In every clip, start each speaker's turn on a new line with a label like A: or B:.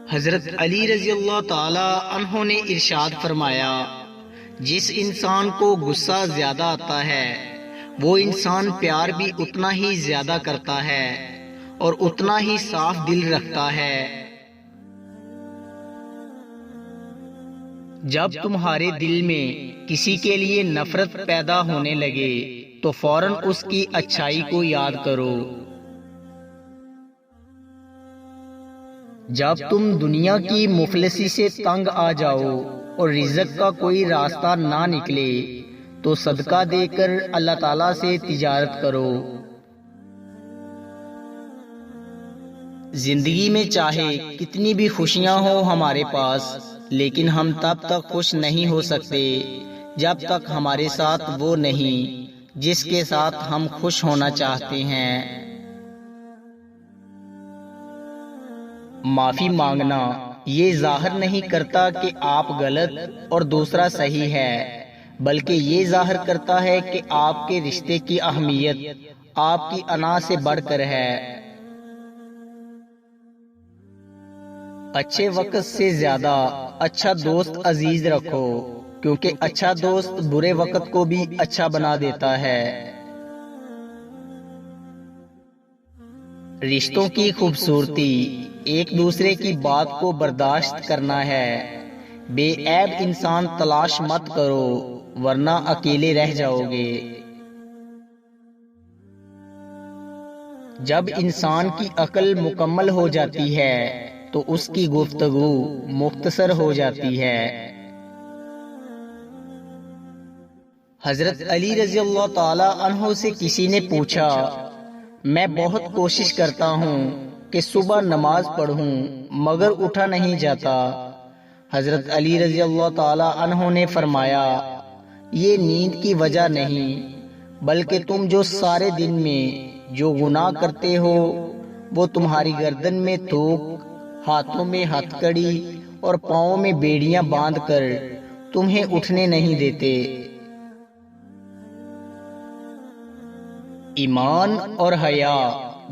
A: حضرت علی رضی اللہ تعالی عنہ نے ارشاد فرمایا، جس انسان کو غصہ زیادہ آتا ہے وہ انسان پیار بھی اتنا ہی زیادہ کرتا ہے اور اتنا ہی صاف دل رکھتا ہے۔ جب تمہارے دل میں کسی کے لیے نفرت پیدا ہونے لگے تو فوراً اس کی اچھائی کو یاد کرو۔ جب تم دنیا کی مفلسی سے تنگ آ جاؤ اور رزق کا کوئی راستہ نہ نکلے تو صدقہ دے کر اللہ تعالیٰ سے تجارت کرو۔ زندگی میں چاہے کتنی بھی خوشیاں ہوں ہمارے پاس، لیکن ہم تب تک خوش نہیں ہو سکتے جب تک ہمارے ساتھ وہ نہیں جس کے ساتھ ہم خوش ہونا چاہتے ہیں۔ معافی مانگنا یہ ظاہر نہیں کرتا کہ آپ غلط اور دوسرا صحیح ہے، بلکہ یہ ظاہر کرتا ہے کہ آپ کے رشتے کی اہمیت آپ کی انا سے بڑھ کر ہے۔ اچھے وقت سے زیادہ اچھا دوست عزیز رکھو، کیونکہ اچھا دوست برے وقت کو بھی اچھا بنا دیتا ہے۔ رشتوں کی خوبصورتی ایک دوسرے کی بات کو برداشت کرنا ہے۔ بے عیب انسان تلاش مت کرو ورنہ اکیلے رہ جاؤ گے۔ جب انسان کی عقل مکمل ہو جاتی ہے تو اس کی گفتگو مختصر ہو جاتی ہے۔ حضرت علی رضی اللہ تعالی عنہ سے کسی نے پوچھا، میں بہت کوشش کرتا ہوں کہ صبح نماز پڑھوں مگر اٹھا نہیں جاتا۔ حضرت علی رضی اللہ تعالی عنہ نے فرمایا، یہ نیند کی وجہ نہیں بلکہ تم جو سارے دن میں جو گناہ کرتے ہو وہ تمہاری گردن میں توق، ہاتھوں میں ہتھ کڑی اور پاؤں میں بیڑیاں باندھ کر تمہیں اٹھنے نہیں دیتے۔ ایمان اور حیا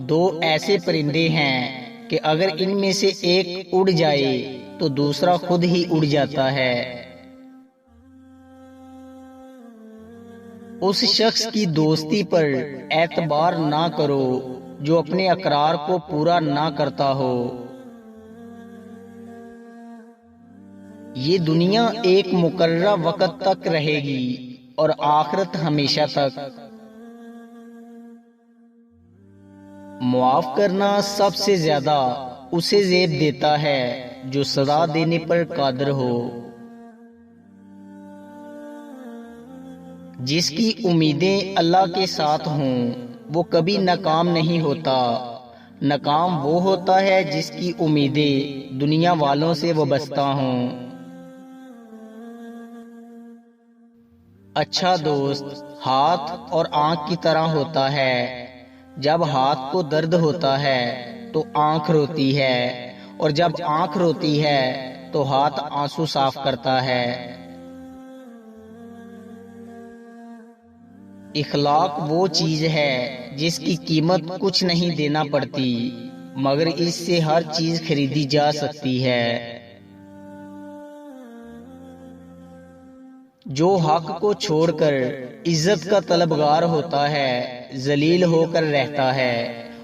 A: دو ایسے پرندے ہیں کہ اگر ان میں سے ایک اڑ جائے تو دوسرا خود ہی اڑ جاتا ہے۔ اس شخص کی دوستی پر اعتبار نہ کرو جو اپنے اقرار کو پورا نہ کرتا ہو۔ یہ دنیا ایک مقررہ وقت تک رہے گی اور آخرت ہمیشہ تک۔ معاف کرنا سب سے زیادہ اسے زیب دیتا ہے جو سزا دینے پر قادر ہو۔ جس کی امیدیں اللہ کے ساتھ ہوں وہ کبھی ناکام نہیں ہوتا۔ ناکام وہ ہوتا ہے جس کی امیدیں دنیا والوں سے وابستہ ہوں۔ اچھا دوست ہاتھ اور آنکھ کی طرح ہوتا ہے۔ جب ہاتھ کو درد ہوتا ہے تو آنکھ روتی ہے، اور جب آنکھ روتی ہے تو ہاتھ آنسو صاف کرتا ہے۔ اخلاق وہ چیز ہے جس کی قیمت کچھ نہیں دینا پڑتی مگر اس سے ہر چیز خریدی جا سکتی ہے۔ جو حق کو چھوڑ کر عزت کا طلبگار ہوتا ہے ذلیل ہو کر رہتا ہے،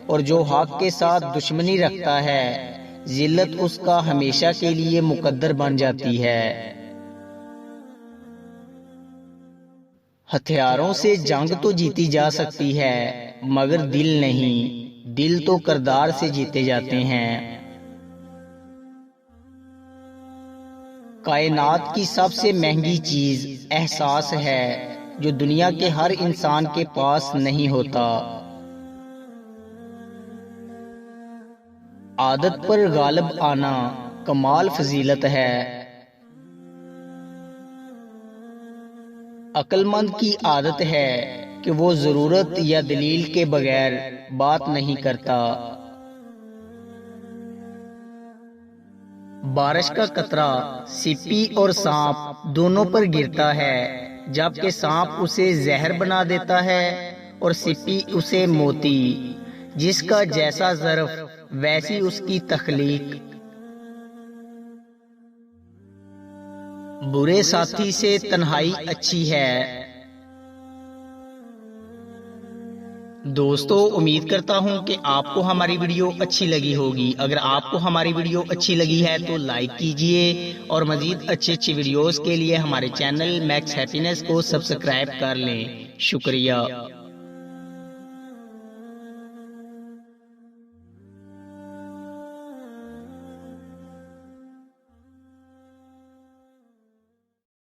A: اور جو حق کے ساتھ دشمنی رکھتا ہے ذلت اس کا ہمیشہ کے لیے مقدر بن جاتی ہے۔ ہتھیاروں سے جنگ تو جیتی جا سکتی ہے مگر دل نہیں، دل تو کردار سے جیتے جاتے ہیں۔ کائنات کی سب سے مہنگی چیز احساس ہے جو دنیا کے ہر انسان کے پاس نہیں ہوتا۔ عادت پر غالب آنا کمال فضیلت ہے۔ عقل مند کی عادت ہے کہ وہ ضرورت یا دلیل کے بغیر بات نہیں کرتا۔ بارش کا قطرہ سپی اور سانپ دونوں پر گرتا ہے، جبکہ سانپ اسے زہر بنا دیتا ہے اور سپی اسے موتی۔ جس کا جیسا ظرف ویسی اس کی تخلیق۔ برے ساتھی سے تنہائی اچھی ہے۔ دوستو امید کرتا ہوں کہ آپ کو ہماری ویڈیو اچھی لگی ہوگی۔ اگر آپ کو ہماری ویڈیو اچھی لگی ہے تو لائک کیجئے اور مزید اچھی ویڈیوز کے لیے ہمارے چینل میکس ہیپینس کو سبسکرائب کر لیں۔ شکریہ۔